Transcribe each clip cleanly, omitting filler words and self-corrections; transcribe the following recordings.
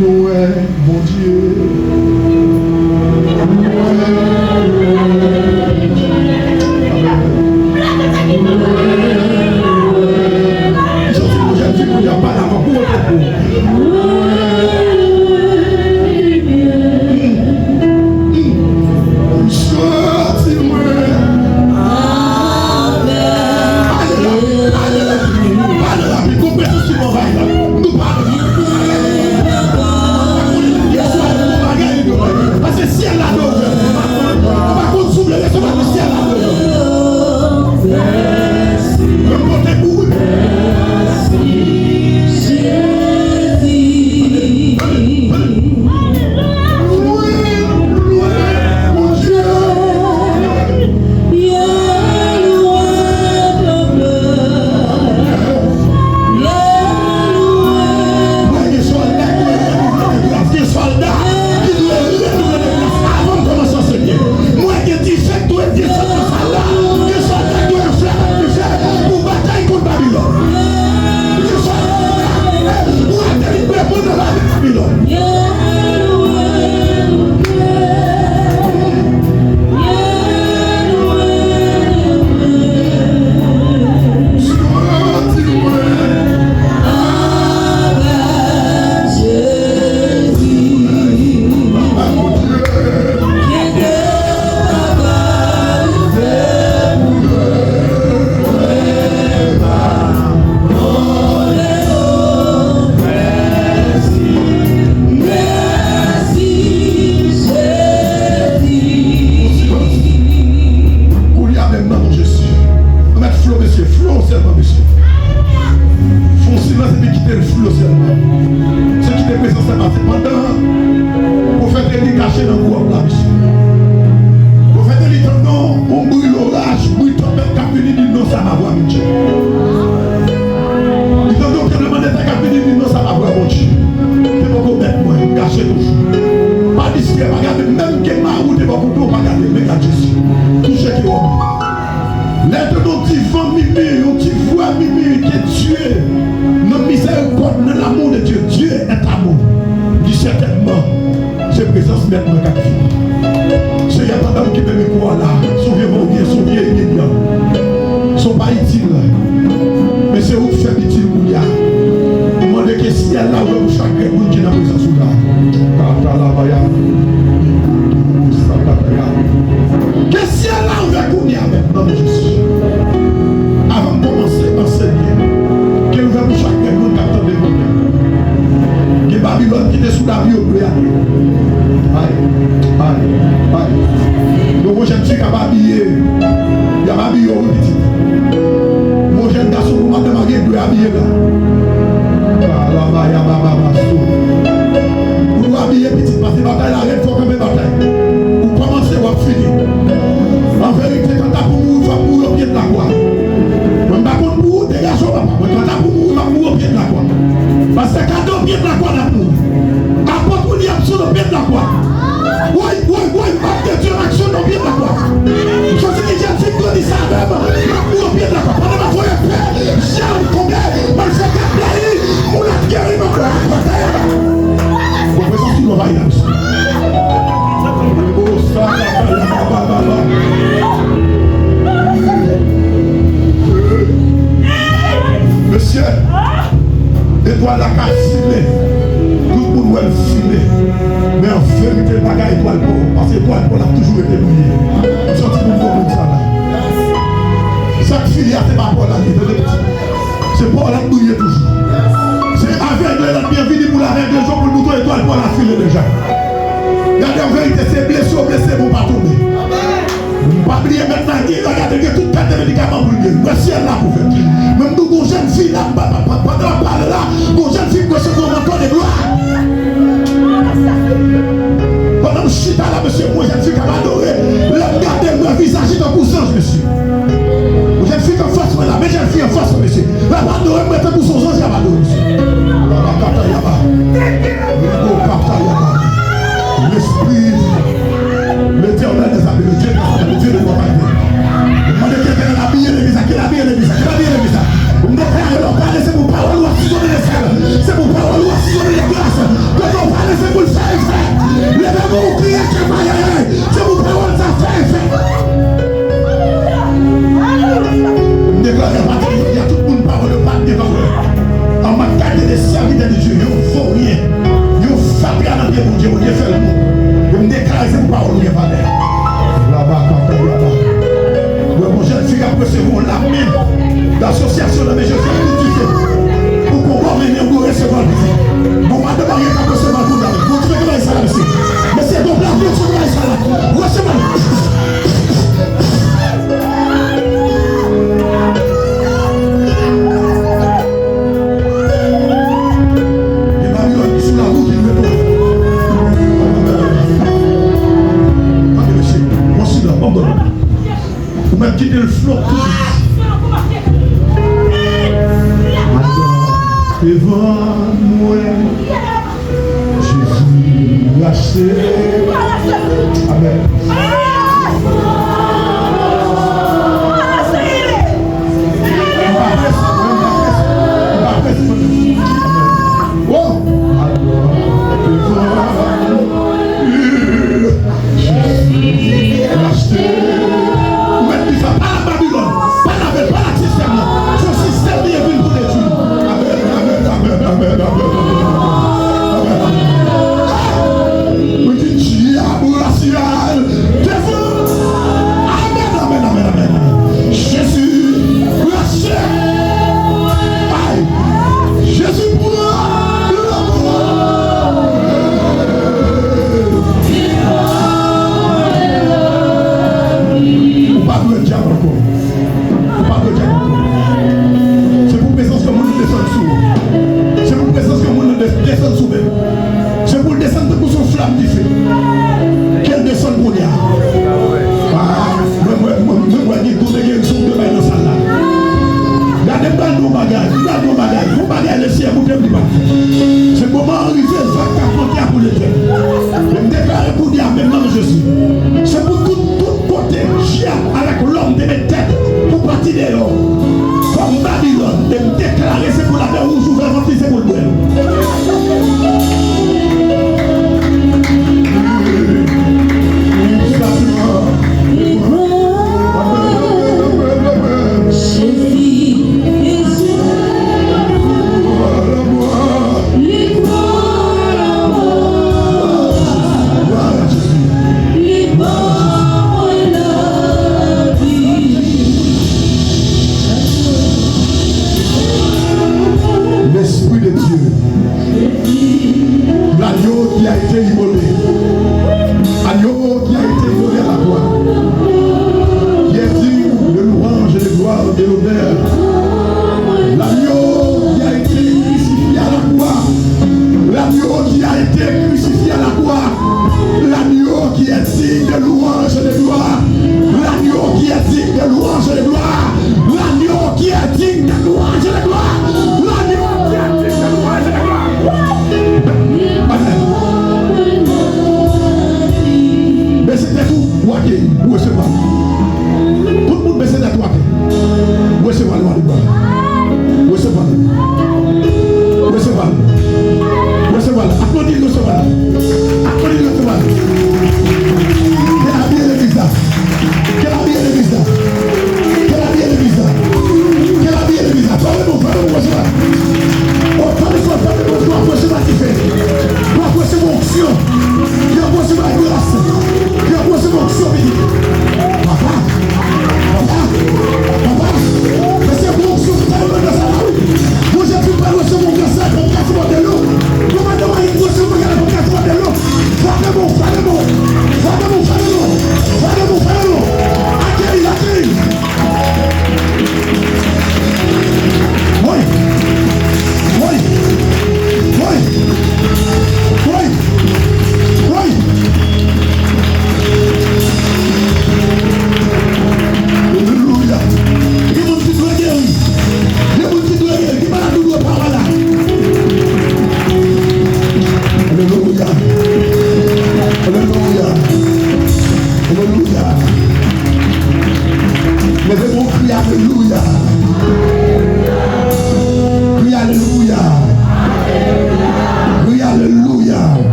Loué, mon Dieu. le flotte. Devant moi, Jésus lâché. Amen.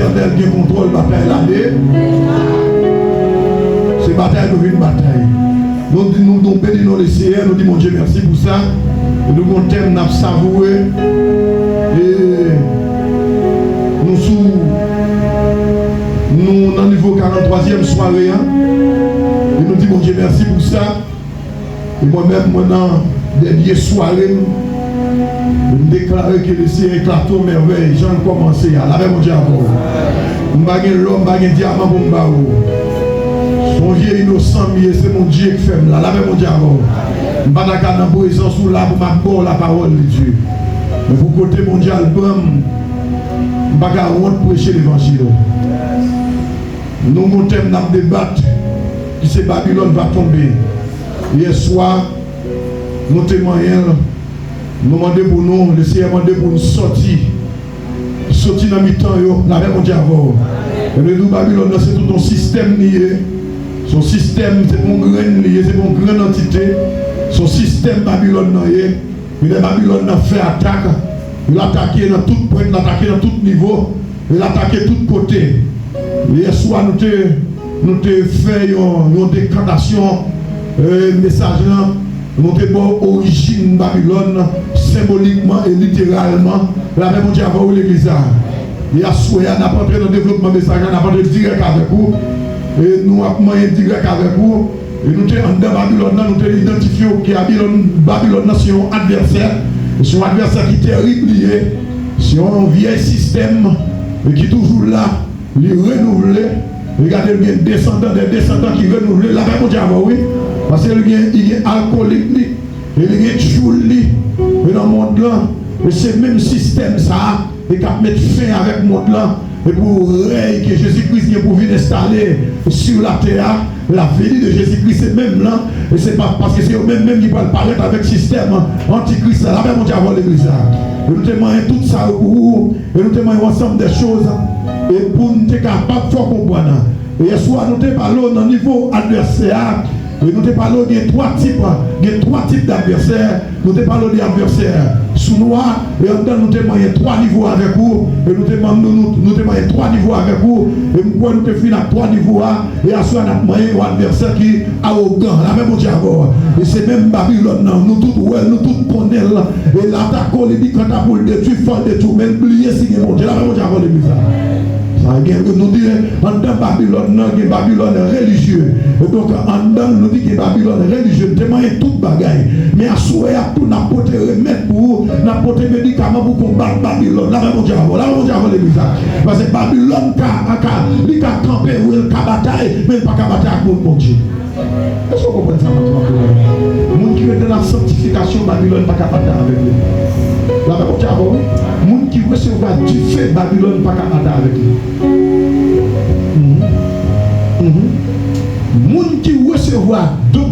l'éternel qui contrôle la bataille l'année. C'est bataille nous une bataille. Nous bénissons les Seigneur, nous disons mon Dieu merci pour ça. Nous comptons, nous avons savouré. Et nous dans le niveau 43e soirée. Et nous disons mon Dieu merci pour ça. Et moi-même, dans dernière soirée, je me déclare que le Seigneur éclate aux merveilles. J'en ai commencé à la même Dieu avant. Je ne vais pas l'homme, je vais diamant pour me battre. Son vieux innocent, c'est mon Dieu qui fait là. La même Dieu avant. Je ne vais pas dans la présence ou là pour m'abord la parole de Dieu. Mais pour côté mondial, je ne vais pas prêcher l'évangile. Nous montons dans le débat qui c'est Babylone va tomber. Hier soir, nous témoignons, nous demandons pour nous, le Seigneur demande pour nous sortir dans le mi-temps, la même Dieu avant. Et nous, Babylone, c'est tout un système lié. Son système, c'est mon grain lié, c'est mon grande entité. Son système Babylone lié. Il est Babylone a fait attaque. Il a attaqué dans tout point, il a attaqué dans tout niveau. Il a attaqué de tous côtés. Hier soir, nous avons fait une décantation. Message là, nous avons origine Babylone, symboliquement et littéralement. La même Dieu avant l'église. Hier soir, on n'a pas entré dans le développement message, on n'a pas entré direct avec vous. Et nous avons moyen direct avec vous. Et nous avons dans Babylone, nous avons identifié que Babylone, c'est un adversaire. C'est un adversaire qui est terrible lié. C'est un vieil système qui est toujours là, il est renouvelé. Regardez bien, des descendants qui renouvelent. La même Dieu avant, oui. Parce qu'il y a alcoolique, il y a chouli, mais dans le monde là, c'est le même système ça, et qui mettre fin avec le monde là, et pour que Jésus-Christ vient pour venir installer sur la terre, la venue de Jésus-Christ c'est même là, et c'est pas parce que c'est eux-mêmes qui peuvent paraître avec le système antichrist, la même Dieu avant l'église. Et nous témoignons tout ça pour vous, et nous témoignons ensemble des choses, et pour nous être capables de comprendre. Et soit nous te parlons dans le niveau adversaire. Et nous te parlons de trois types d'adversaires. Nous te parlons d'adversaires sous-noirs. Et en temps, nous te moyens 3 niveaux avec vous. Et nous te moyens 3 niveaux avec vous. Et nous te finissons à 3 niveaux. Et à soi, nous moyen un adversaire qui est arrogant. La même chose avant. Et c'est même Babylone. Nous tous connaissons. Et l'attaque, il dit quand tu as pour le détruire, il faut le détruire. Mais oubliez si il est monté. La même chose avant l'église. Nous disons, en dedans Babylone, il y a Babylone religieux. Et donc, en dedans, nous disons qu'il y a Babylone religieux. Nous demandons toute bagaille. Mais à souhait, tout n'a pas de remède pour, n'a pas de médicaments pour combattre Babylone. Là, on dit l'église. Parce que Babylone, il a campé, il a bataille, mais il n'a pas bataille avec mon Dieu. Est-ce que vous comprenez ça maintenant? Les gens qui veulent de la sanctification, Babylone n'a pas bataille avec lui. La même chose avant, les gens qui recevra du fait, Babylone n'a pas bataille avec lui. Les gens qui recevra don,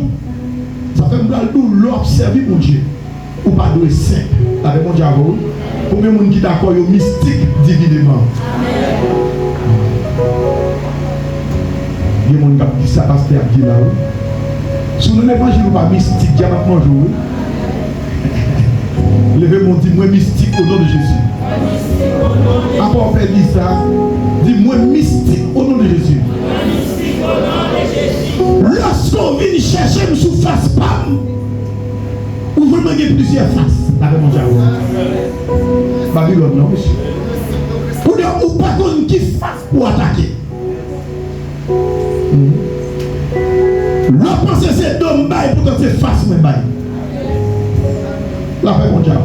ça fait que l'observer mon Dieu. Ou pas de simple. La même chose avant, combien de gens qui d'accord, ils sont mystiques divinement. Il y a des gens qui disent ça parce qu'il y a dit là. Si nous l'évangile ou pas mystique, il y a maintenant jour. Levez mon dit, moi mystique au nom de Jésus. Après, on dit ça. Dis moi mystique au nom de Jésus. Lorsqu'on vient chercher sous face, pam, ou vraiment il y a plusieurs faces. Avec mon diable. Babylone, non, monsieur. Ou pas qu'on qui fasse pour attaquer. La pensée c'est d'homme bail pour que c'est face mais bail. La paix mon diable.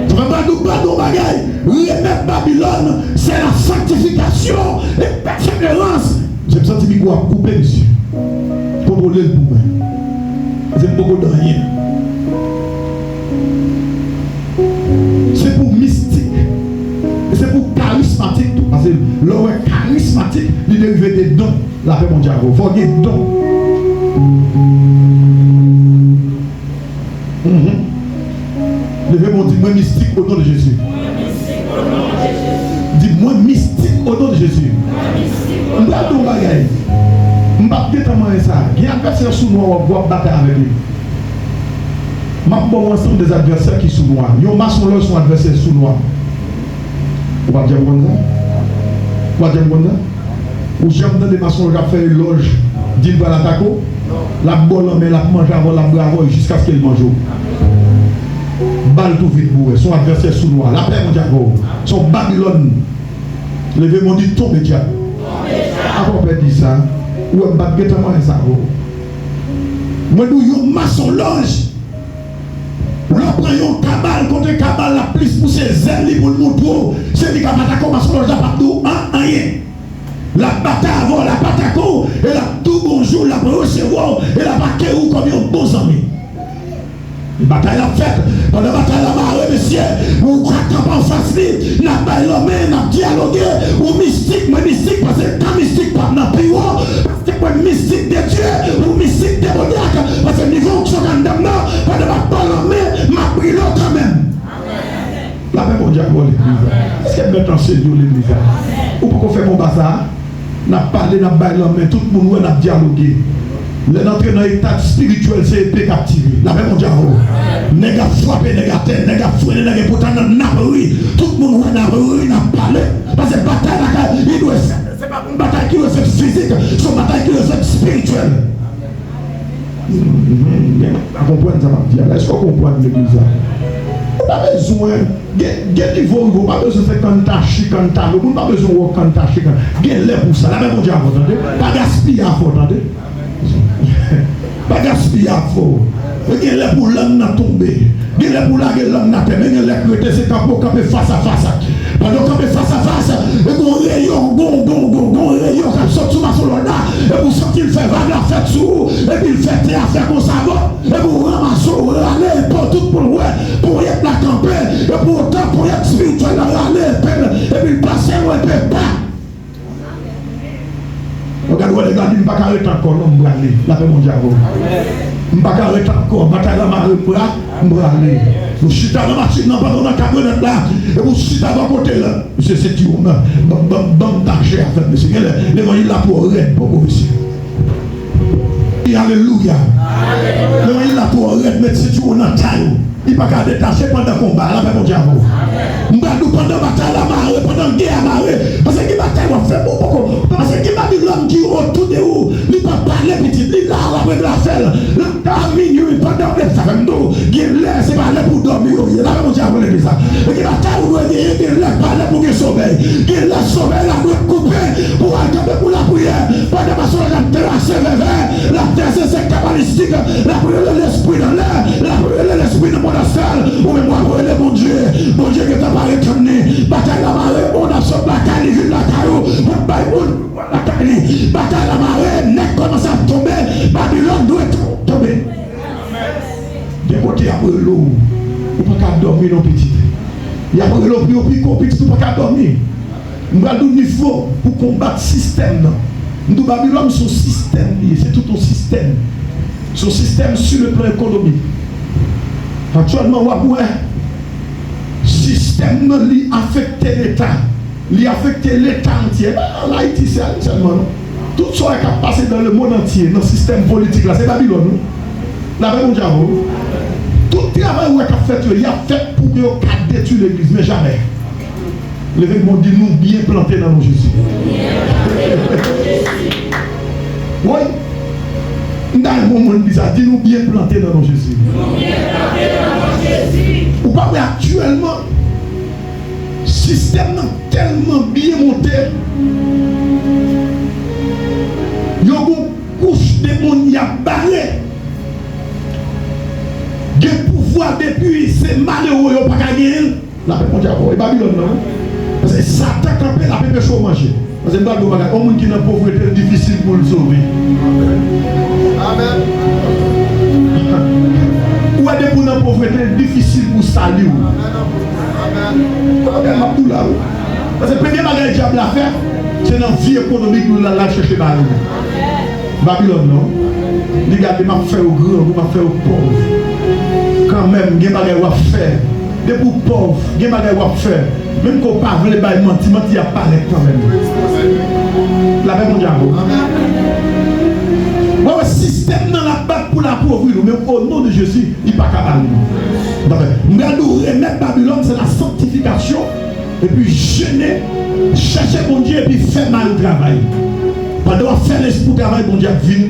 Tu vas pas nous battre nos bagailles. Remettre Babylone, c'est la sanctification et persévérance. J'ai besoin de me couper monsieur. Contrôler le pouvoir. C'est beaucoup de rien. C'est pour mystique. C'est pour charismatique tout. Parce que l'homme charismatique, il dérive des dons. La paix mon diable. Il faut des dons. Levez mon dit moi mystique au nom de Jésus. Dis-moi mystique au nom de Jésus. On va tout bagaille. On va bien comment ça. Il y a un adversaire sous moi, on va battre avec lui. Je vais bon ensemble des adversaires qui sont noirs. Il y a un maçon là, son adversaire sous noir. On va dire comme ça. Troisième monde, ou j'aime dans des maçons qui ont fait une loge, dit va l'attaquer, la bonne mais la mange avant, la bravo jusqu'à ce qu'elle mange. Balle tout vite pour son adversaire sous noir, la paix mondiale, son Babylone, levez mon dit tombe diable. Avant on peut dire ça, ou on bat guettement ça. Moi nous yon maçon loge. L'on prend yon cabal contre cabal la plus pour ses ailes pour le montrer. C'est lui qui a attaqué maçon loge pas tout rien. La bataille avant la bataille et la tout bonjour la recevoir et la bataille ou comme un bon ami. La bataille a faite, dans la bataille la marée, monsieur, ou craquant en face, n'a pas l'homme, n'a dialogué, ou mystique, mais mystique, parce que quand mystique pas dans le pays, parce que quoi mystique de Dieu, ou mystique démoniaque, parce que niveau que je suis en dedans, pas de ma l'homme, m'a pris l'autre quand même. La même on dit à l'église. Est-ce qu'elle met en séjour l'église? Ou pourquoi faire mon bazar? N'a parlé, n'a pas l'homme, tout le monde n'a dialogué. L'entrée dans l'état spirituel, c'est épée captivée. La même on dit à vous. Nègre frappé, nègre terre, nègre fouillé, nègre pourtant n'a pas oui. Tout le monde n'a pas oui, n'a parlé. Parce que bataille, il doit faire. C'est pas une bataille qui doit faire physique, c'est une bataille qui doit faire spirituelle. Vous comprenez ça? Est-ce que vous comprenez l'église? Vous n'avez pas besoin. Quel niveau vous n'avez pas besoin de faire cantachi, cantachi. Vous n'avez pas besoin de cantachi. Quel est pour ça? La même on dit à vous, entendez? Pas gaspiller à vous, entendez? Pas gaspiller à faux. Il y a les pour l'homme n'a tombé. Il y a les pour l'homme n'a tombé. Il y a les pour c'est camper face à face. Pendant camper face à face, et vous rayon, rayon, qui sort sous ma soldat, et vous sentez le faire vague la fête sous, et puis il fait faire comme ça, et vous ramassez, allez, pour tout pour le pour y être la camper, et pour autant pour y être spirituel, allez, et puis passer, et puis pas. Regardez, les gars, il ne va pas arrêter encore, non, je vais aller. La paix mondiale. Je ne vais pas arrêter encore. Bataille la marée, je vais aller. Vous chutez dans la machine, non, pas dans la camionnette là. Et vous chutez à côté là. Monsieur, c'est tout. Bon d'argent à faire, monsieur. L'évangile là pour arrêter, pour monsieur. Alléluia. L'évangile là pour arrêter, mais c'est tout, on a taille. Il ne va pas détacher pendant le combat. La paix mondiale. Pendant la bataille la marée, pendant la guerre la marée. Parce que qui bataille va faire beaucoup. Parce que qui va dire l'homme qui est autour de vous, il ne va pas parler petit, il là après de la faire. La minuit, pendant que ça fait nous, il laisse, c'est pas là pour dormir. Il est là pour dire à l'église. Et qui bataille vous doit dire, il laisse parler pour qu'il sauver. Il laisse sauver la doit couper pour aller pour la prière. Pendant que la terre se réveille, la terre c'est cabalistique, la prière de l'esprit dans l'air, la prière de l'esprit dans mon astral, ou même moi, mon Dieu qui t'a parlé comme bataille la marée, on a ce bataille, il la caillou, la caillou, bataille la marée, n'est commence à tomber, Babylone doit tomber. Des côtés, après l'eau, on ne peut pas dormir non petit. Il y a après l'eau, puis on ne peut pas dormir. Nous avons un niveau pour combattre le système. Nous Babylone, son système, c'est tout un système. Son système sur le plan économique. Actuellement, on va système li affecte l'État, li affecte l'État entier. En Haïti, c'est seulement. Tout ce qui a passé dans le monde entier, dans le système politique, là, c'est Babylone. La même chose. Tout le travail qui a fait, il a fait pour que détruire l'église, mais jamais. L'évêque dit nous bien plantés dans nos Jésus. Oui. Dans le moment où il dit nous bien plantés dans nos Jésus. Ou pas actuellement, le système est tellement bien monté. Il y a une couche de monde qui a barré. Il y a un pouvoir depuis, c'est malheureux, il n'y a pas gagné. La paix mondiale, et Babylone, non? Parce que ça t'a campé, la paix chaud manger. Parce que un monde qui est dans la pauvreté, c'est difficile pour le sauver. Amen. Ou est-ce que pour la pauvreté, c'est difficile pour saluer. Amen. Parce que le premier bagage que le diable a fait, c'est dans la vie économique nous l'avons cherché Babylone. Babylone, non? Regardez, m'a fait au grand, m'a fait au pauvre. Quand même, il y a des bagage à faire. Des pour pauvres, il y a des bagage à faire. Même qu'on parle de mentir, il y a pas quand même. La paix mondiale. Le système dans la batte pour la pauvreté, mais au nom de Jésus, il n'y a pas qu'à parler. Nous allons remettre Babylone, c'est la sanctification et puis jeûner, chercher mon Dieu et puis faire mal le travail. Pendant faire l'esprit travail, mon Dieu vient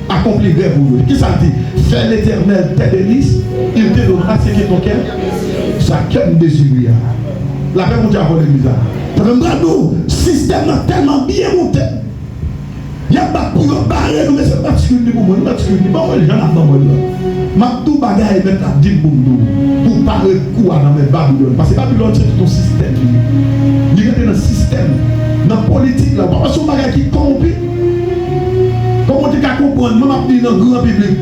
accomplir pour vous. Qu'est-ce que ça dit? Faire l'éternel tes délices, il te donnera ce qui est ton cœur. Ça cœur désir. La paix, mon Dieu, pour l'église. Nous, le système est tellement bien monté. Il y a pas pour barrer, mais c'est pas ce que pour moi, pas ce que bon, les gens là-dedans, ma tout bagaille mettre à 10 pour parler quoi dans mes Babylone. Parce que Babylone, c'est tout un système. Il y a un système, dans la politique, là, parce que c'est un bagage qui corrompu. Comment tu peux comprendre, moi, je dis dans le grand public.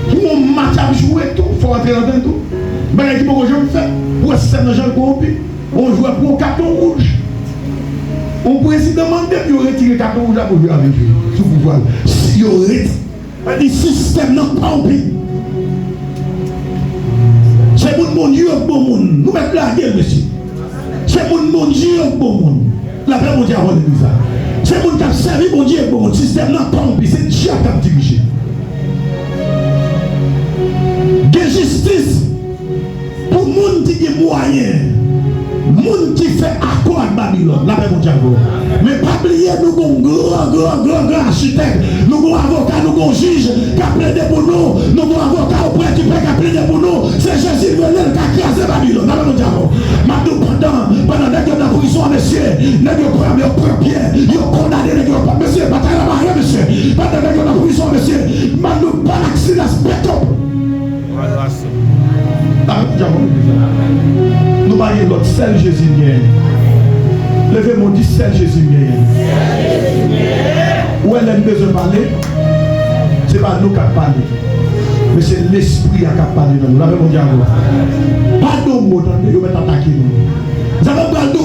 Pour mon match à jouer, tout, il faut entrer dans tout. Mais il faut que je me fasse. Pour le système de gens corrompus, on joue pour un carton rouge. On président demande de retirer le carton rouge pour jouer avec lui. Sous pouvoir. Si il retire, le système n'a pas oublié. C'est mon Dieu au bon monde. Nous mettons la gueule, monsieur. C'est mon Dieu au bon monde. La paix, mon Dieu, avant l'église. C'est mon qui a servi mon Dieu au bon monde. Le système n'a pas oublié. C'est Dieu qui a dirigé. De justice pour les gens qui ont des moyens. Moun qui fait accord avec Babylone, la paix mon Dieu. Mais pas oublier, nous avons grand architecte, nous avons avocat, nous avons juge qui a plaidé pour nous, nous avons avocat au prêtre qui a plaidé pour nous. C'est Jésus qui a crasé Babylone, la paix mon Dieu. Maintenant, pendant que nous avons prison, monsieur, nous avons pris Pierre, nous avons condamné, nous avons pas, monsieur, bataille la mariée, monsieur. Pendant que nous avons prison, monsieur, maintenant, pas l'accident, spectacle. Nous voyons l'autre, seul Jésus gagne. Levez-moi, dit seul Jésus gagne. Où elle a besoin de parler? Ce n'est pas nous qui parlons, mais c'est l'esprit qui parle dans nous. Levez-moi, diable. Pas de mots, vous mettez attaquer nous. Vous avez pas de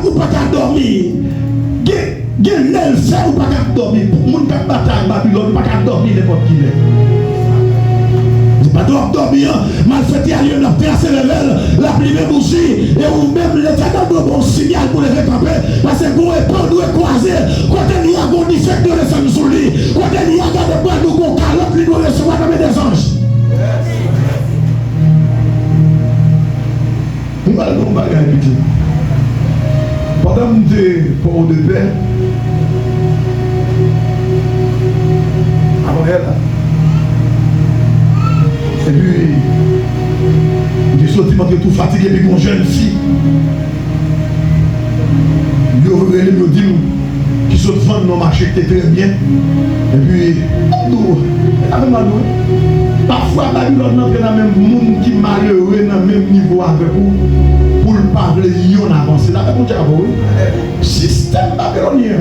ou pas dormir. Gen l'aile fait ou pas dormir. Pour moun qui bataille Babylone, pas dormir n'importe qui. Pas dormir, mal fait à Lyon, la terre révèle, la pluie bougie, et ou même l'éternel doit bon signal pour les récompenser, parce que vous êtes pas doué croisé, quand il y a un defect de descendre sur lui, quand il y a un bras de bon calotte, il doit recevoir comme des anges. Nous allons bagaille petit. Pendant que nous étions pour de paix, avant elle, et puis, je suis sorti tout fatigué avec une jeune fille. Je dis qui se vend dans le marché très bien. Et puis, parfois, Babylone n'a pas le même monde qui est malheureux dans le même niveau avec vous. Pour ne pas parler, il y a avancé. Là, le système babylonien,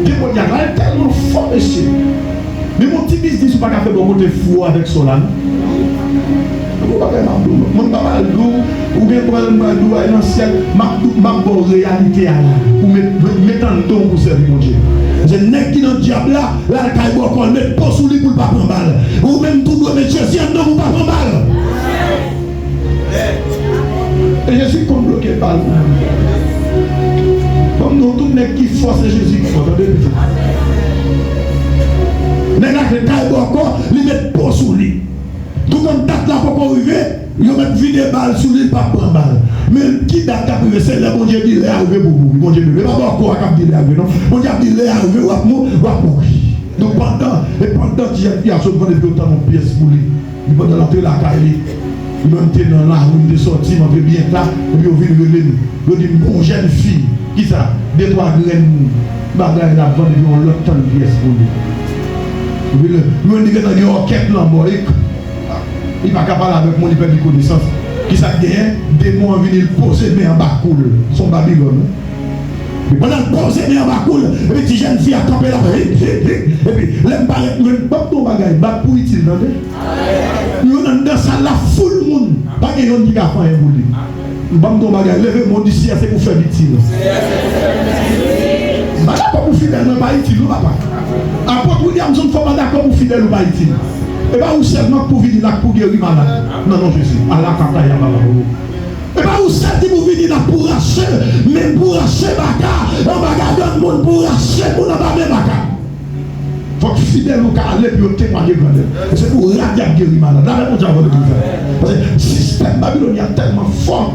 il y a tellement fort, monsieur. Mais mon petit business, je ne peux pas faire beaucoup de fou avec Solane. Je ne peux pas faire mal. Je ne peux pas faire mal. Ou bien, je ne peux pas faire mal. Je ne réalité pour mettre un ton pour servir mon Dieu. Je n'ai qui dans le diable là, là, il faut qu'on mette pas sous lui pour ne pas prendre balle. Ou même tout doit mettre Jésus en dedans pour ne pas prendre balle. Et je suis comme bloqué par vous. Comme nous, tout le monde qui force Jésus qui force. Les gens qui ont encore, ils mettent pas sous lui. Tout le monde date là pour arriver, ils mettent vide balle sous lui, pas prendre balle. Mais qui date à arriver, c'est le bon Dieu dit, il est arrivé pour vous. Bon Dieu, il ne va pas encore à dire, non. Bon Dieu dit, il est arrivé, il va mourir. Donc pendant que j'ai a sauvé depuis autant de pièces pour lui, il va dans l'entrée de la caille, il va entrer dans la rue, il est sorti, il va bien là, et puis il vient lever nous. Il dit, bon jeune fille, qui ça? Deux, trois graines, bagaille là, vendre, il va l'autre de pièces pour lui. Nous dit que dans une enquête, il n'est pas capable avec moi, il perd des connaissances. Qui ça gagne? Des mots viennent poser mais en bas cool. Son Babylone. Mais pendant le poser mais en bas cool, et puis petite jeune fille a campé là. Et puis, l'aime pas ton bagage, pas pour utile. Nous sommes dans ça, la foule monde. Pas que nous qui a fait un boulot. Bam ton bagage, levez mon d'ici, c'est pour faire utile. Pas pour fidèle, non pas utile, non papa. Apôtre William, nous ne sommes pas d'accord pour fidèle ou pas utile. Et bien, vous seulement pour venir là pour guérir malade. Non, non, Jésus. Allah kata ya baba. Et bien, vous seulement pour venir là pour racher, même pour racher baka. On va garder un monde pour racher, pour ne pas même baka. Faut que fidèle ou aller pour témoigner grandeur. C'est pour radier guérir malade. Là, on va dire parce que le système babylonien est tellement fort.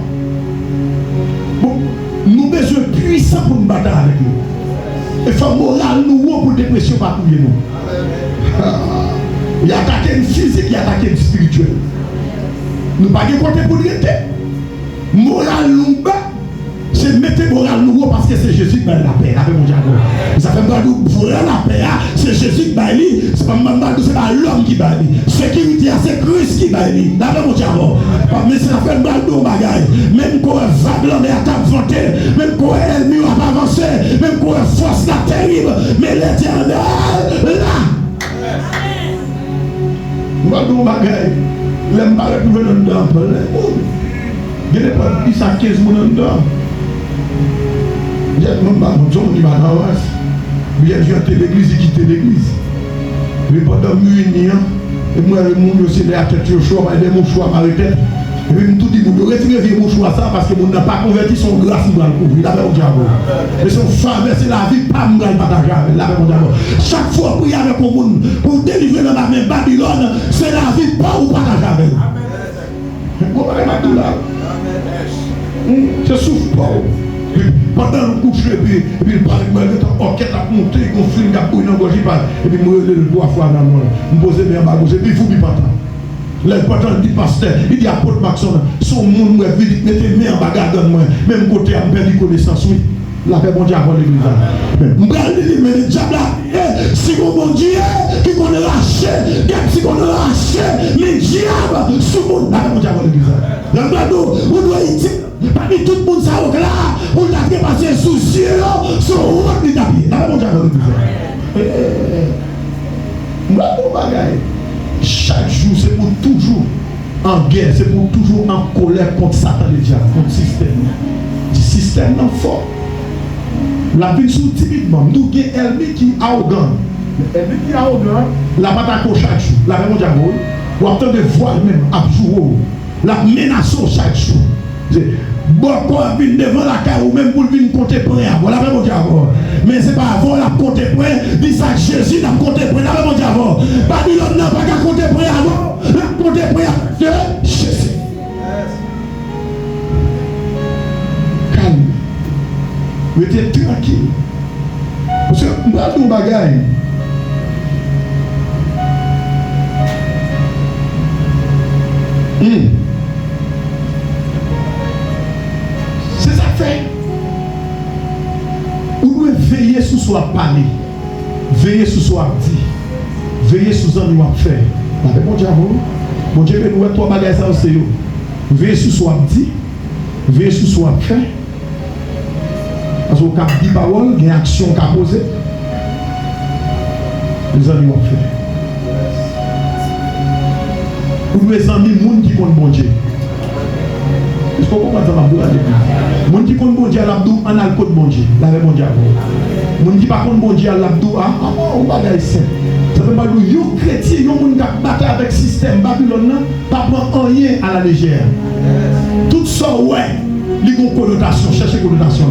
puissant pour nous battre avec nous. Il faut moral nouveau pour dépression pas pour nous. Il y a attaqué le physique, il y a attaqué le spirituel. Nous ne pouvons pas compter pour l'aider. Moral nous bat. C'est mettre moral nouveau parce que c'est Jésus qui bat la paix. Avec mon diable. Ça fait pas nous pour la paix. C'est Jésus qui bat lui. C'est pas l'homme qui bat lui. Sécurité, c'est Christ qui bat lui. Avec mon diable. Mais ça fait pas nous bagaille. Même quand un vague est attaqué, même quand un ennemi a avancé, même quand une force là terrible, mais l'éternel là. Moi, nous bagaille. L'aime pas le gouvernement dedans. Il n'y a pas plus à 15 minutes dedans. Il y a même pas de gens qui va dans l'ouest. Il y a des gens qui l'église et qui quittent l'église. Mais pendant une nuit, et moi, le monde aussi, il y a tête au choix, il y a des mouchoirs à la tête. Et puis, tout dit, vous retirez les mouchoirs ça parce que vous n'avez pas converti son grâce pour le couvrir. Là, mon diable. Mais son femme, c'est la vie, pas me partager avec. Là, mon diable. Chaque fois, pour y aller pour le monde, pour délivrer dans la même Babylone, c'est la vie, pas vous partager avec. Vous comprenez tout là? Je souffre pas. Pendant le couche, et puis il parle de moi, l'enquête a monté, il conflit, il a bouillé dans le gorge, et puis il me relève le doigt fois dans le monde. Il me pose bien bagage, et puis il faut qu'il parte. L'important dit pasteur, il dit apôtre Maxon, son monde, moi, il mettez main en bagarre dans moi, même côté, à me perdre connaissance, oui. La paix, bon Dieu, avant l'église. Mais le diable, si mon Dieu, qui qu'on est lâché, si qu'on est lâché, les diables, sous mon la paix, bon Dieu, avant l'église. Dans le bateau, on doit y dire, parmi tout le monde, ça, là, on a dépassé sous ciel, sur route de tapis. La paix, bon Dieu, avant l'église. Chaque jour, c'est pour toujours en guerre, c'est pour toujours en colère contre Satan, le diable, contre le système. Le système non fort. La vie sous timidement, nous avons un qui est arrogant. L'ennemi qui est arrogant, la bataille chaque jour. La même diable, ou entendre des voix même à jour. La menace chaque jour. Beaucoup viennent devant la carrière ou même pour venir compter près. Voilà même diable. Mais ce n'est pas avant la compter près, dit ça Jésus n'a compté près. La même diable. Babylone n'a pas qu'à compter près avant. La compter près de Jésus. Restez tranquille. Parce que nous avons des bagailles. C'est ça fait. Vous devez veiller sur soi parler. Veiller sur soi dit. Veiller sur ce que nous avons fait. Avec mon diable. Mon Dieu, nous avons trois bagailles ça aussi. Veiller sur soi dit. Veiller sur soi fait. Parce qu'on a dit parole, il y a une action qui a posé. Les amis ont fait. Pour les amis, les gens qui comptent bon Dieu. Est-ce qu'on comprend ça? Les gens qui comptent bon Dieu à l'abdou, en alcool bon Dieu. La même bon Dieu. Les gens qui ne comptent bon Dieu à l'abdou, on va dire ça. Ça veut pas dire que les chrétiens, les gens qui battent avec le système Babylone, ne prennent rien à la légère. Tout ça, ouais, ils ont une connotation, cherchez une connotation.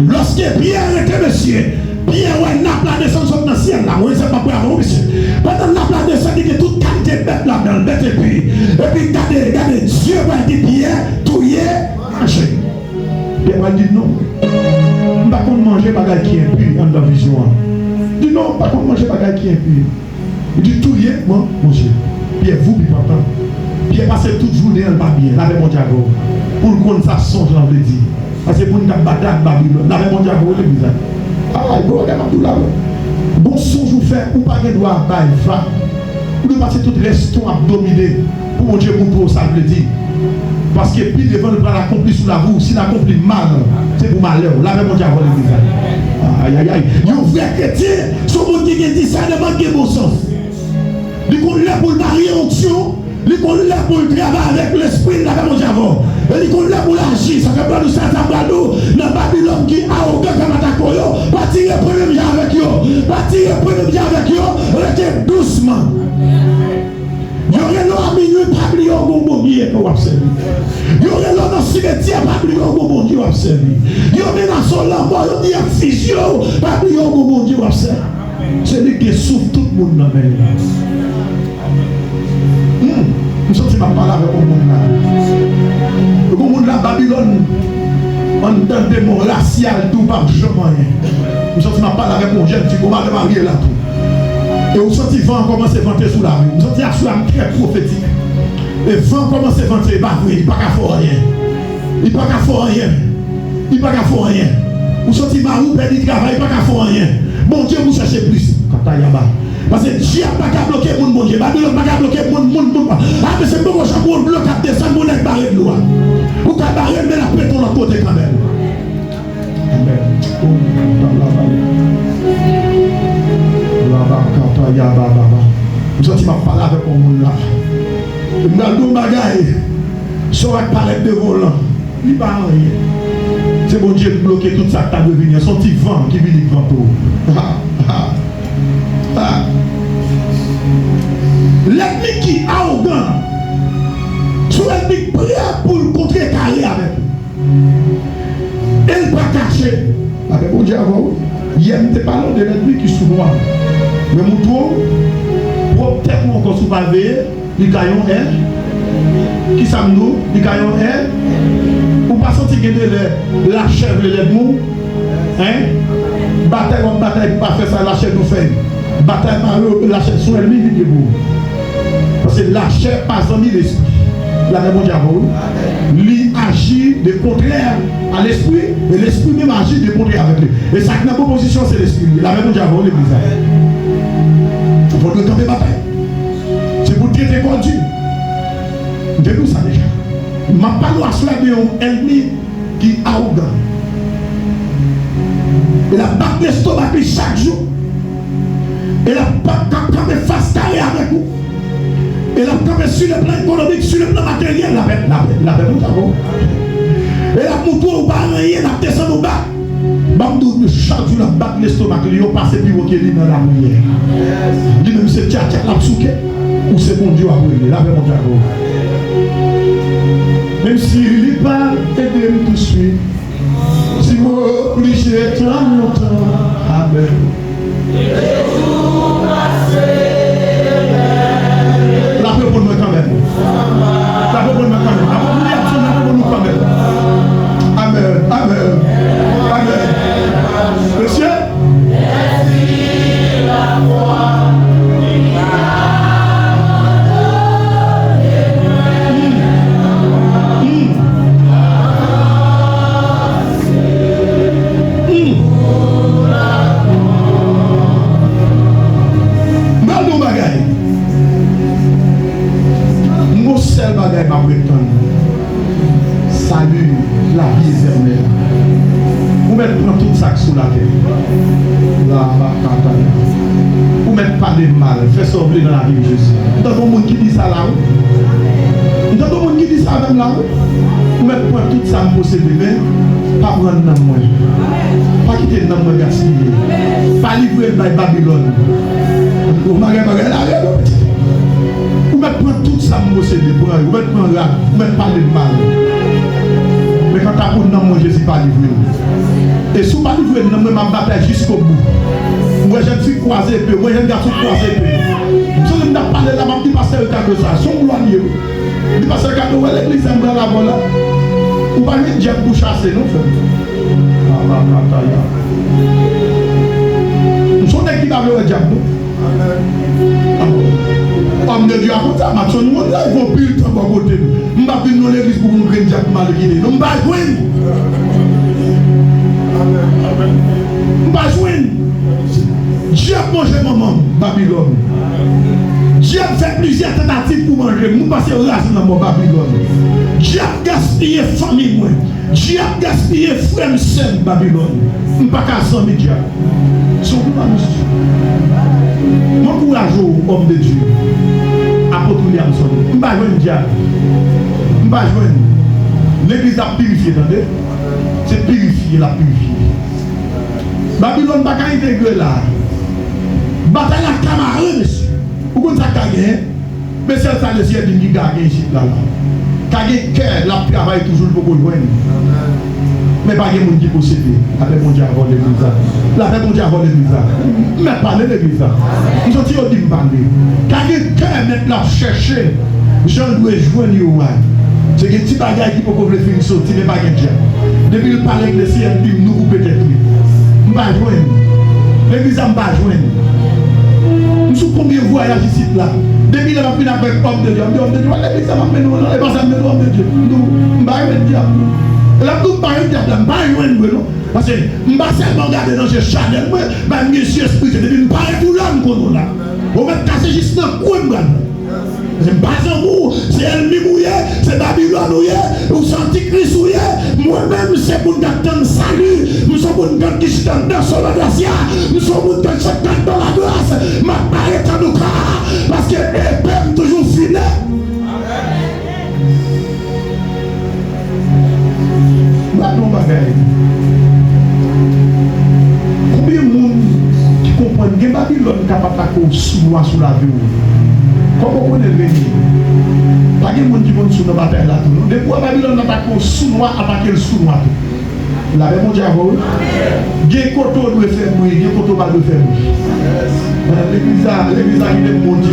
Lorsque Pierre était monsieur, Pierre n'a pas descendu dans le ciel là, oui, c'est pas pour avoir monsieur. Pendant n'a pas descendu, il y a toute qualité de bête là dans le bête et puis regardez, Dieu va dire Pierre, touiller, manger. Pierre va dire non. Je ne vais pas manger bagaille qui est impur dans la vision. Il dit non, je ne vais pas manger bagaille qui est impur. Il dit touiller, moi, monsieur. Pierre, vous, puis papa. Pierre passe toute journée dans le papier, là avec mon diable. Pour le compte, ça songe, j'en veux dire. Parce que pour nous battre Babylone, n'avait mon diable le bizarre. Ah, il faut regarder tout là. Bon songe vous fait, ou pas de droit à va. Vous devez passer tout le reste abdominal pour mon Dieu pour ça veut dire. Parce que puis devant le bras l'accompli sous la boue, s'il accomplit mal, c'est pour malheur. Là, avec mon diable le bizarre. Aïe aïe aïe. Un vrai chrétien, son monde qui dit ça demande de bon sens. Il qu'on l'a pour le marier en Dieu. Il qu'on l'a pour le travail avec l'esprit de la mon diable. Il qu'on l'a pour l'agir. Ça fait pas de ça, ça va nous. Dans Babylone qui a aucun camatakoyo. Pas tirer premier bien avec eux. Pas tirer premier bien avec eux. Restez doucement. Il y aurait l'eau à minuit, pas oublier au bon Dieu que vous observez. Il y aurait l'eau dans le cimetière, pas oublier au bon Dieu que vous observez. Il y aurait dans son lambeau, il y a une fusion, pas oublier au bon Dieu que vous observez. C'est lui qui souffre tout le monde dans le monde. Nous sommes pas parler avec le monde là. Le monde là, Babylone, On donne des mots raciales, tout par jamais. Vous sentez ma parole avec mon jeune, tu commences à marier là tout. Et vous sentez vent commencer à vanter sous la rue. Vous sentez sous la rue très prophétique. Et vent commence à vanter, il n'y a pas qu'à faire rien. Il n'y a pas qu'à faire rien. Il n'y a pas qu'à faire rien. Vous sentez ma roue, il n'y a pas qu'à faire rien. Bon Dieu, vous cherchez plus. Parce que Dieu n'a pas qu'à bloquer mon bon Dieu. Babylone n'a pas qu'à bloquer mon. Ah, mais c'est beaucoup de gens qui bloquent à descendre, vous n'êtes barré de loi. Vous n'êtes barré, mais la paix de l'autre côté quand même. Vous sentez ma parole avec mon monde là. Je me dis, bagaille, ça va paraître devant là. Il n'y a pas rien. C'est bon Dieu qui bloque tout ça qui t'a devenu. Son petit vent qui vient de vent pour. L'ennemi qui est arrogant, c'est l'ennemi prêt pour le contrecarrer avec vous. Elle ne pas cacher. Avec mon Dieu avant, il ne pas de l'ennemi qui est sous moi. Mais mon tour, peut-être encore sous pas veiller, les caillons qui s'amènent, les caillons ou pas sentir que la chèvre et les mots, bataille comme bataille, pas faire ça, la chèvre nous fait. Bataille par la chèvre sur elle-même, il vous. Parce que la chèvre passe dans l'esprit. La même diable, lui agit de contraire à l'esprit, et l'esprit même agit de contraire avec lui. Et ça qui n'a pas position, c'est l'esprit. La même diable, l'église. Il faut camper bataille. C'est pour traiter contre Dieu. De nous ça déjà. Ma parole à cela de un ennemi qui est arrogant. Il a battu l'estomac chaque jour. Il a campé face carré avec vous. Il a campé sur le plan économique, sur le plan matériel. La paix, mon tabou. Il a montré au bas, il a descendu au bas. Bamdou, chaque jour, il a battu l'estomac. Il a passé plus haut qu'il est dans la prière. Lui-même, c'est tcha la souké. Ou c'est bon Dieu à brûler. La paix, mon tabou. Même s'il n'est pas aidé tout de suite, si vous obligez tant longtemps, amen. La paix pour nous quand même. La paix pour nous quand même. La paix pour nous quand même. Amen. Amen. Amen. Monsieur? Merci la foi. Seul bagage m'a prétendre. Salut, la vie éternelle. Vous mettez prendre tout ça sous la terre. Vous mettez pas de mal, faites sauver dans la vie de Jésus. Vous avez un monde qui dit ça là. Vous avez un monde qui dit ça même là. Vous mettez prendre tout ça posséder, mais pas prendre dans moi. Pas quitter dans moi gaspiller. Pas livrer par Babylone. Vous m'avez là. Vous mettez prendre tout ça, vous mettez prendre là, vous mettez parler de mal. Mais quand tu as pour nous, je ne suis pas livré. Et si vous ne pas livré, je vais me battre jusqu'au bout. Moi, je suis croisé, moi, je suis garçon croisé. Si je ne parle pas là, je ne dis pas c'est le cas de ça. Son loyer. Je ne dis pas c'est le cas de l'église, c'est dans la voie. Vous ne pouvez pas dire pour chasser, non, frère. Nous sommes qui va le diable. Homme de Dieu à côté, ma son monde là, il faut pile temps pour côté. On va venir dans l'église pour nous gagner diable mal guidé. On va jouer. On va jouer. Dieu a mangé maman Babylone. Dieu a fait plusieurs tentatives pour manger. Nous passons au racine dans mon Babylone. Dieu a gaspillé famille moi. Dieu a gaspillé frère et sœur Babylone. On ne pas qu'à s'en Dieu. Son courage. Mon courage au homme de Dieu. Apôtre Williamson. On ne va pas jouer un diable. On ne va pas jouer. L'église a purifié, attendez. C'est purifier, la purifier. Babylone n'a pas intégré là. Bataille à camarade, monsieur. Pourquoi ça a gagné? Mais c'est ça le ciel qui a gagné ici là. Gagné cœur, la travail toujours pour vous joindre. Mais pas de monde qui possède. Avec mon Dieu avant l'église. Avec mon Dieu avant l'église. Mais parler de l'église. Ils ont dit au dit parler. Gagné cœur maintenant chercher. Jean doit joindre au C'est que petit bagage qui peut couvrir finir sortir, mais pas de diable. Depuis le parler de CNP, nous coupons peut-être. Nous ne pas joindre. L'église n'a pas joindre. Nous sommes combien de voyages ici là? Depuis le matin avec homme de Dieu, l'église va faire nous, et pas ça me homme de Dieu. Nous ne pas joindre diable. Et là, nous ne pas joindre diable, pas joindre. Parce que nous ne pas seulement regarder dans ce Chanel, mais monsieur esprit, depuis nous parler tout l'homme qu'on a là. On va casser juste dans le coin. C'est pas un mou, c'est ennemi mouillé, c'est Babylone mouillé, ou c'est Antichrist mouillé. Moi-même, c'est pour nous attendre salut. Nous sommes pour nous attendre qui sont dans la grâce. Nous sommes pour nous attendre dans la grâce. Ma part est en nous cas, parce que l'épée est toujours fidèle. Combien de monde qui comprennent que Babylone est capable de sous-moi sous la vie? Comment on est venu? Pas de monde qui vont sous la bataille là tout. Depuis Babylone n'a pas de sous-moi attaquer le sous-moi. La même diable. Gen koto doit faire mourir, gen koto pas doit faire mourir. L'église a qui est monté.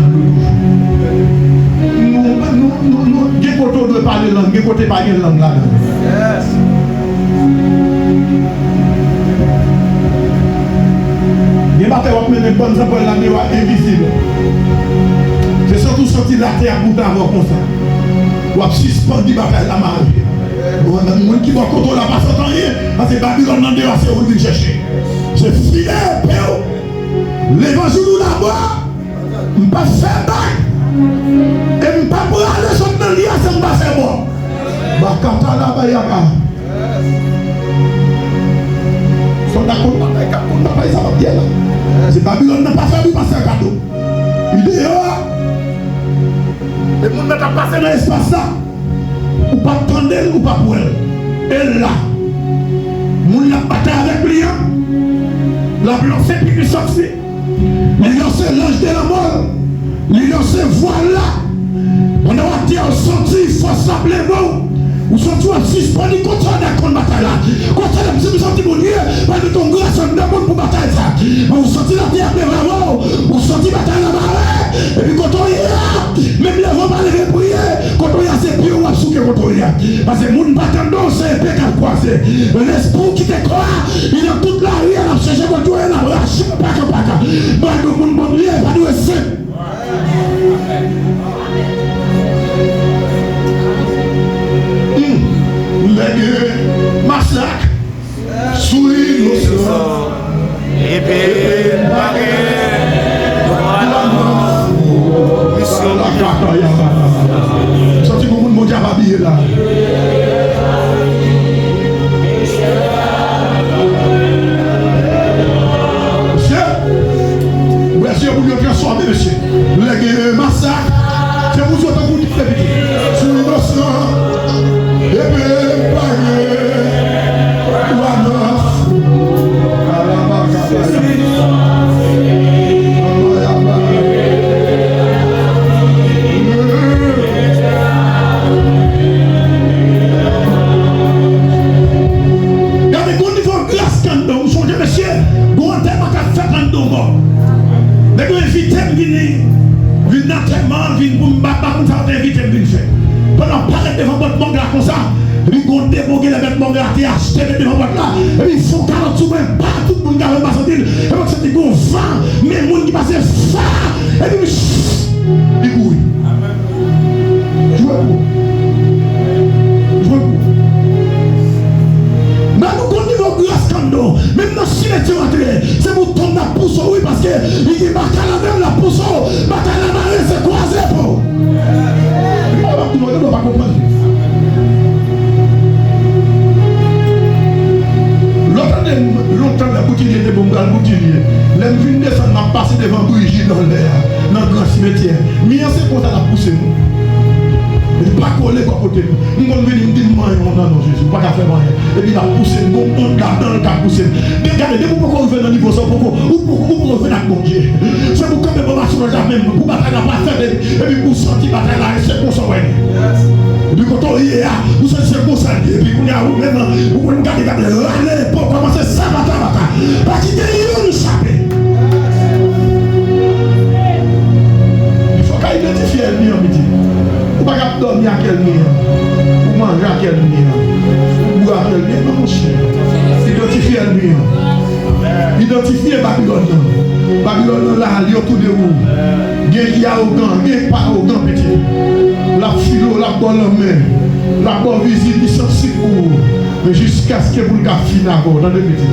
Nous gen koto doit parler langue, gen koto pas gen langue là. Les batailles vont mener bonnes pour la nuit invisible. C'est surtout sorti de la terre pour d'avoir comme ça. Ou à suspendre la bataille la marée. Les gens qui vont contrôler la passe en rien, parce que Babylone n'a pas assez où chercher. C'est fidèle, Péo. L'évangile nous là-bas, je ne pas faire bail. Et je ne pas pour aller sur le lit, c'est pas faire bon. Bakata là-bas, yaka. C'est Babylone n'a pas fait passer un cadeau. Il est là. Le monde n'a pas passé dans l'espace là. Ou pas prendre elle ou pas pour elle. Elle là. Le monde n'a pas battu avec lui. La blanche c'est plus sorti. Les gens c'est l'ange de la mort. Les gens c'est voilà. On a dit senti force à blême. Ou sont-ils à suspendre contre la bataille là? Contre la mission de mon Dieu, parce que ton grâce en demande pour bataille ça. Vous sentez la terre vraiment, vous sentez la bataille là-bas, et puis quand on y est, même les gens pas les prier, quand on y a ces pieds, on va souquer quand on y est. Parce que mon bâtiment, c'est impeccable croisé. L'esprit qui te croit, il a toute la rue, il a cherché quand on est là, il a cherché pas que pas que. Bah, le monde bon Dieu, pas de saint. Les massacres sous l'innocent et puis sorti pour le monde habillé là. Monsieur, vous lui transformez, monsieur. Les massacres, c'est vous autres vous dites sous l'innocent. Et puis, pendant parler devant votre manga comme ça, ils vont déboguer les vêtements grattés, acheter devant votre là, et puis ils font 40 sous même pas tout le monde qui a pas senti, et puis c'est des gros vent, mais les gens qui passent ça, et puis ils courent. Jouez pour. Mais nous continuons grâce quand nous, même dans si les tirs c'est pour tomber la pousse, oui, parce que il dit, bataille même la pousse, bataille la marée, c'est croisé pour. Tout le monde ne doit pas comprendre. Longtemps, la boutillier de Bongal, boutillier. Les vignes de sang m'a passé devant Brigitte dans l'air, dans le grand cimetière. Mais c'est pour ça la poussé nous. Il pas collé à côté nous. Nous allons venir dire non, Jésus, pas qu'à faire rien. Et puis il a poussé, nous on garde dans le poussé. Regardez, dès que vous venez dans le niveau, vous venez avec mon Dieu. C'est pour quand même marcher dans la même, pour bataille la bataille, et puis pour sortir bataille là, c'est pour ça. Et puis quand on y est, vous êtes c'est pour ça. Et puis vous regardez, allez, pour commencer ça, bataille. Parce qu'il y a une échappée. Il faut qu'à identifier le mien, pas capable de dormir à quel nuit, ou manger à quel nuit, ou boire à quel nuit, non mon cher. Identifiez le nuit. Identifiez Babylone. Babylone là, il y a tout de vous. Il y a arrogant, il n'y a pas arrogant petit. La philo, la bonne main, la bonne visite, ils sont si courts. Mais jusqu'à ce que vous le finissez encore, dans le petit.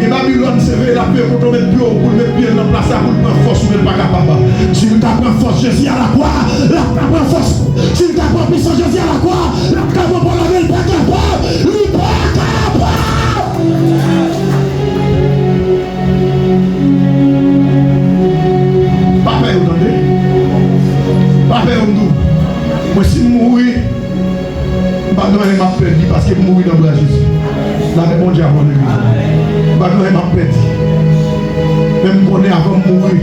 Et Babylone, c'est vrai, la paix pour tomber de pied, pour mettre pied dans la place, pour prendre force, vous n'êtes pas capable. Si vous avez force, Jésus à la croix, la prend force. Si vous avez puissance, Jésus à la croix, la prend pour la ville, pas capable. Il n'est pas capable. Papa, vous entendez? Papa, vous nous. Moi, si je mourir, je ne vais pas perdu parce que je mourir dans le bras de Jésus. Là, c'est bon Dieu avant de l'église. Je ne vais pas perdu. Même quand on est avant de mourir,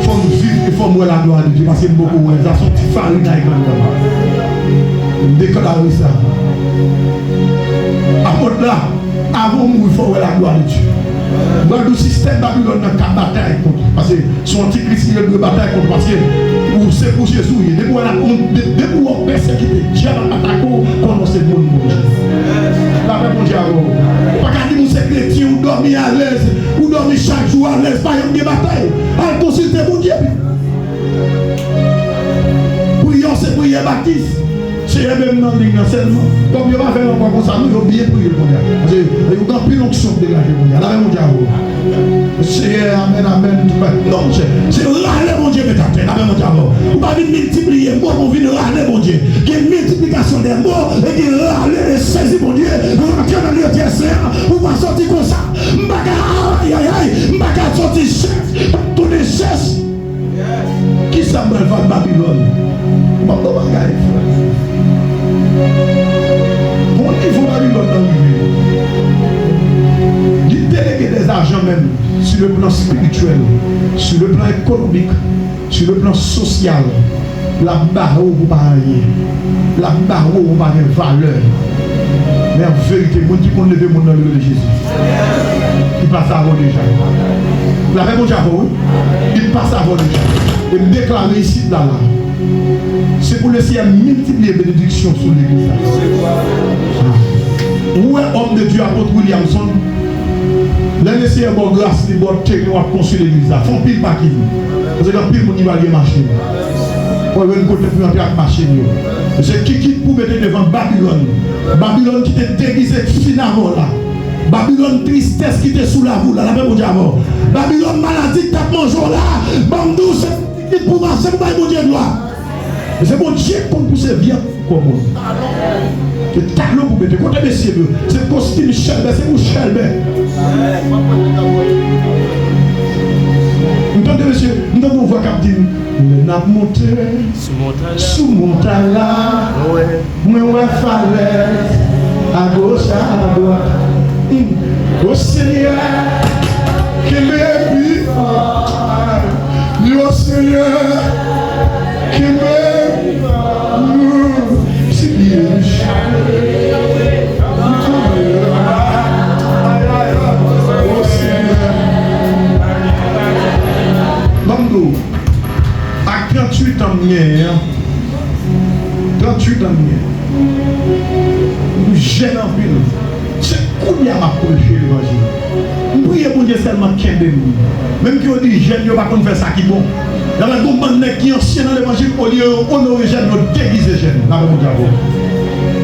il faut vivre, il faut mourir la gloire de Dieu parce que beaucoup de gens sont petits farines avec le déclarer ça. Avant là, avant de mourir, il faut mourir la gloire de Dieu. Dans le système Babylone, on a bataille contre. Parce que son antichrist, il doit bataille contre. Parce que c'est pour Jésus. Dès qu'on a persécuté, Dieu va attaquer contre ce monde. La paix mon Dieu. Pas qu'à dire que c'est chrétien, ou dormir à l'aise, ou dormir chaque jour à l'aise, pas une bataille. Allez consulter mon Dieu. Prions, c'est prier baptiste. C'est même dans l'Église seulement. Comme il va faire encore comme ça, nous devons bien prier le mondial. Parce que il y a plus d'onction dégagée le mondial. Là, mon Dieu. C'est amen, amen. Non, c'est râler mon Dieu, mais t'as fait. Là, mon Dieu. Vous ne pouvez pas multiplier les mots, vous venez râler mon Dieu. Il y a une multiplication des mots et qui râler et saisir mon Dieu. Vous rentrez dans le Dieu Seigneur. Vous ne pouvez pas sortir comme ça. Aïe, aïe, aïe. Je ne peux pas sortir chef. Tous les chefs. Qui s'appelle Babylone? Je ne peux pas gagner. Bon niveau Babylone dans le milieu. Il délègue des argents même sur le plan spirituel, sur le plan économique, sur le plan social. La barre où vous parlez, la barre où vous parlez valeur. Mais en vérité, moi qui connais le monde dans le nom de Jésus. Il passe avant déjà. La paix mon Dieu, il passe avant déjà. Et me déclarer ici là. C'est pour laisser multiplier les bénédictions sur l'église. Où est homme de Dieu, apôtre Williamson? L'un laisser un bon grâce, les bonnes techniques à construire l'église. Font pile pas qui. Parce que pile mon niveau de machine. On va une côté pour entrer avec machine. C'est qui pour mettre devant Babylone. Babylone qui était déguisé finalement là. Babylone tristesse qui était sous la voûte là. La même mon Dieu avant. Babylone maladie qui tape mon jour là. Bandou c'est pour marcher pour mon Dieu gloire. C'est mon Dieu qu'on pousse bien comme moi. C'est tableau pour mettre. Côté messieurs, c'est costume Shelbe, c'est pour Shelbe. Nous entendons monsieur, nous avons voix qui dit, nous avons monté sous montagne là, nous avons falaise, à gauche, à droite. Au Seigneur, qui m'est plus fort, au Seigneur, qui m'est plus fort, c'est bien. Bando, à 38 ans de guerre, 38 ans de guerre, nous gênons en pile. C'est combien m'a prêché l'évangile. Nous prions pour Dieu seulement 15 minutes. Même qui ont dit jeune, ils ne vont pas faire ça qui est bon. Il y a un groupe qui est ancien dans l'évangile, au lieu d'honorer jeune, nous déguiser jeune.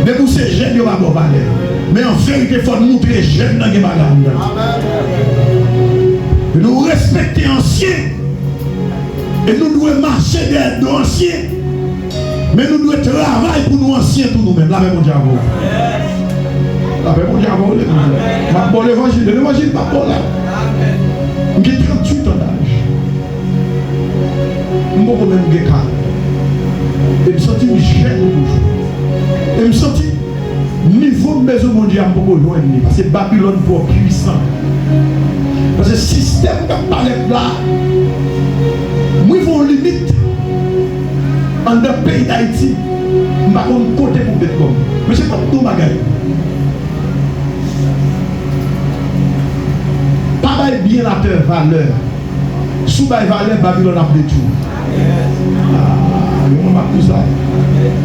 Mais pour ces jeunes, ils ne vont pas parler. Mais en vérité, il faut montrer jeune dans les bagages. Nous respecter anciens. Et nous devons marcher derrière nos anciens. Mais nous devons travailler pour nous anciens tout nous-mêmes. La même Dieu. La paix, mon Dieu, avant l'évangile. L'évangile, pas pour là. J'ai 38 ans d'âge. Je me même des cas. Et je me sens jeune toujours. Et je me sens niveau de maison mondiale pour rejoindre. Parce que Babylone pour puissant. Parce que le système qui parle là, nous avons une limite. En dans le pays d'Haïti, nous avons un côté pour être comme. Mais ce n'est pas tout bagaille. Pas bien la terre valeur. Sous la valeur, Babylone a détruit. on va tout ça.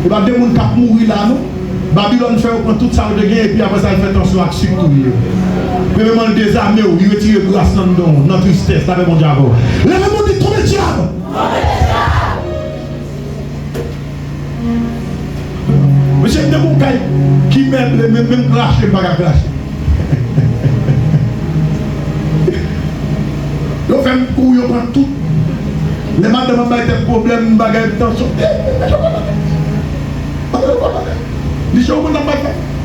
Et bien, des gens qui mourir là, nous, Babylone fait prendre tout ça de gain et puis après ça, il fait attention à ce tout. Mais même des armées, il retire grâce dans notre tristesse, ça fait mon diable. Lèvez-moi dit, tombez diable! Mais c'est des gens qui même cracher, pas cracher. Ils font un coup, ils prennent tout. Les madames ont des problèmes, des tensions.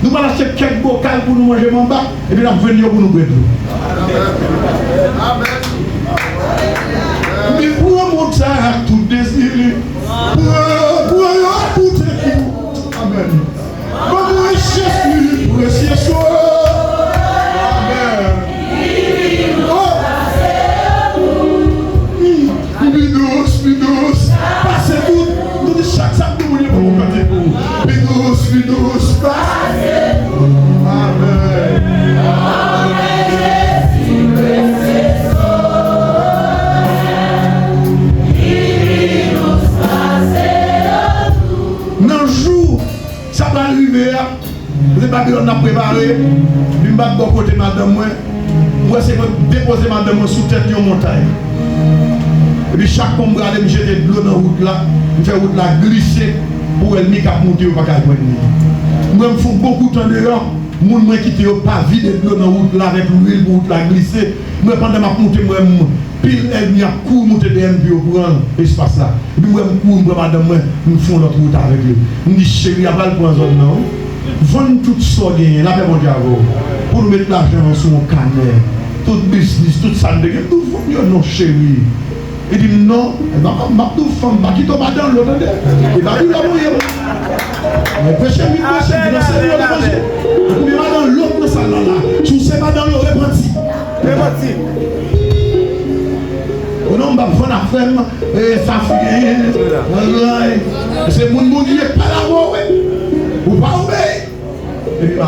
Nous allons acheter quelques bocaux pour nous manger mon bas et puis nous allons venir pour nous brûler. Mais pour un monde ça a tout désiré. Pour un tout désiré. Amen. Comme Jésus, précieux soir. Amen. Bidos, passez tout chaque samedi pour vous canter pour Bidos, passez. Amen. Dans le jour, ça va arriver, les Babylone a préparé, je vais de côté madame, moi c'est déposer madame sous tête de montagne. Et puis chaque fois que je jette de l'eau dans la route là, je fais la route là glisser pour elle n'y monter ou pas qu'à moi je fais beaucoup de temps dehors, moi qui ne pas vider de l'eau dans la route là avec l'huile pour la glisser. Moi pendant ma montée, moi pile elle n'y a court monter de MPO pour prendre l'espace là. Et puis moi cours madame moi, nous font l'autre route avec lui. Je dis chérie, il n'y a pas le point zone non. Vendre tout ça gagner, là mon diable, pour nous mettre l'argent dans son carnet, tout business, tout ça, nous vendons non chérie. Il dit non, ma femme, ma qui tombe dans l'eau, et ma vie là, mais péché, mi péché, dans ce lieu de manger. Mais dans l'autre salon là, tu sais pas dans l'eau, reparti. On n'a pas besoin d'affaires, et ça fait c'est mon monde qui n'est pas là, ou pas obéir. Et puis,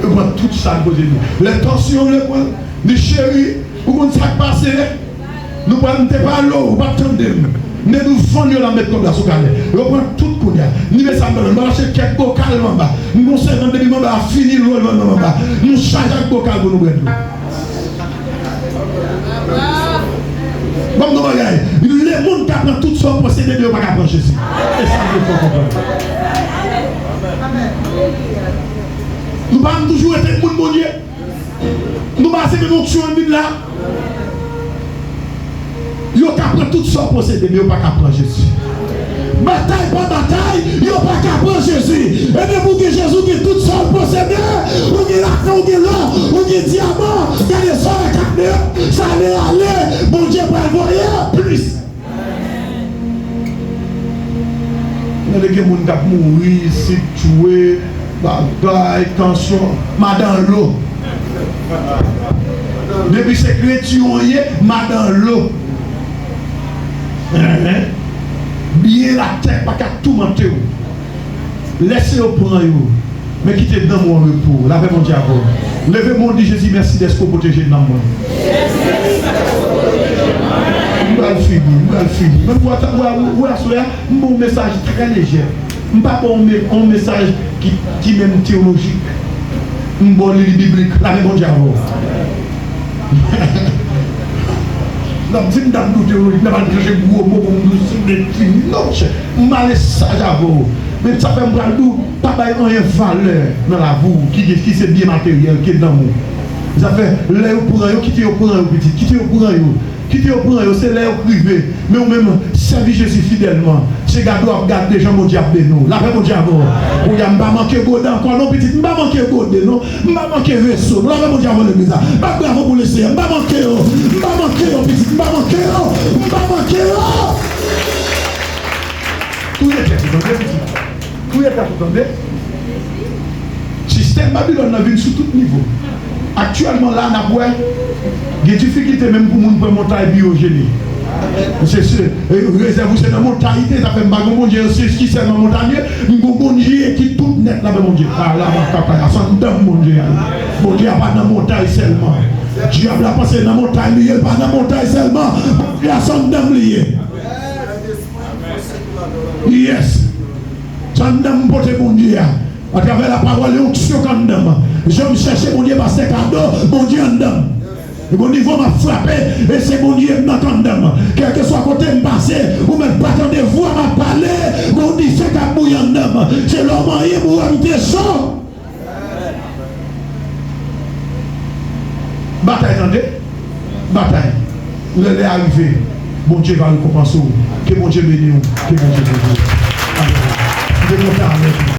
on prend tout ça à côté de nous. Les tensions, les chéris, vous comprenez ça passe. Nous ne prenons pas l'eau, nous ne prenons pas l'eau. Mais nous fondons la mettre comme ça sous calme. Nous prenons tout le monde. Nous mettons ça nous achetons quelques bocals en bas. Nous avons 50 demi à finir l'eau en bas. Nous chargeons quelques bocals pour nous prendre. Comme nous regardons, les gens qui apprennent tout ça pour procéder de ne pas apprendre Jésus. Et ça, il faut comprendre. Nous ne pouvons toujours être le monde bon Dieu. Nous ne pouvons pas essayer de nous tuer en là. Yo qu'apprend tout ça procédé, mais yo pas qu'apprend Jésus. Bataille par bataille, yo pas qu'apprend Jésus. Et bien pour que Jésus qui tout ça procédé, on y l'argent, on y l'or, on y diamant, il y a des sorts à capter, ça allait aller, mon Dieu va le voir plus. Il y a des gens qui ont mouru, c'est tué, bataille, tension, mais dans l'eau. Depuis ces chrétiens, mais dans l'eau. Bien la tête, pas qu'à tout mentir. Laissez-le prendre, mais quittez dans mon repos. Lavez mon diable. Levez mon dit Jésus, merci d'être protégé dans moi. Nous allons finir. Même pour mon message très léger. Pas un message qui est même théologique. Un bon livre biblique. Lavez mon diable. Non, je ne sais pas si je vais gros mot pour nous non, je mal sage à vous. Mais ça fait un bras doux, pas de valeur dans la boue qui c'est bien matériel qui est dans nous. Ça fait l'air pour eux, quitter au courant petit, quitter au courant, c'est l'air privé. Mais ou même servir Jésus fidèlement. C'est gars doivent garder gens mon diable de nous. La paix mon diable. Ou y a pas manquer godin encore non petit, pas manquer godin non, pas manquer vaisseau. La paix mon diable le bizarre. Pas bravo pour le Seigneur, pas manquer petit, pas manquer. Tout est tout est attendez. Système Babylone vient sur tout niveau. Actuellement là on a des difficultés même pour mon montagne biogénique. C'est sûr, réserve c'est dans montagne, ça fait pas mon Dieu, c'est qui c'est dans montagne, mon Dieu qui tout net là mon Dieu. Ah là papa, ça donne mon Dieu. Mon Dieu pas dans montagne seulement. Dieu a passé dans montagne, il pas dans montagne seulement. Il a son dame lié. yes. Ça me porte mon Dieu. À travers la parole, l'onction quand même. Je me cherche mon Dieu parce que cadeau, mon Dieu en dame. Et mon niveau m'a frappé et c'est mon Dieu qui m'a quand même. Quel que soit côté me passer, ou même pas attendre voir m'a parler, mon Dieu c'est qu'à bouillir en dame. C'est l'homme en y pour habiter chaud. Bataille, attendez. Bataille. Vous allez arriver. Bon Dieu va récompenser. Que bon Dieu bénisse. Que bon Dieu bénisse. Amen.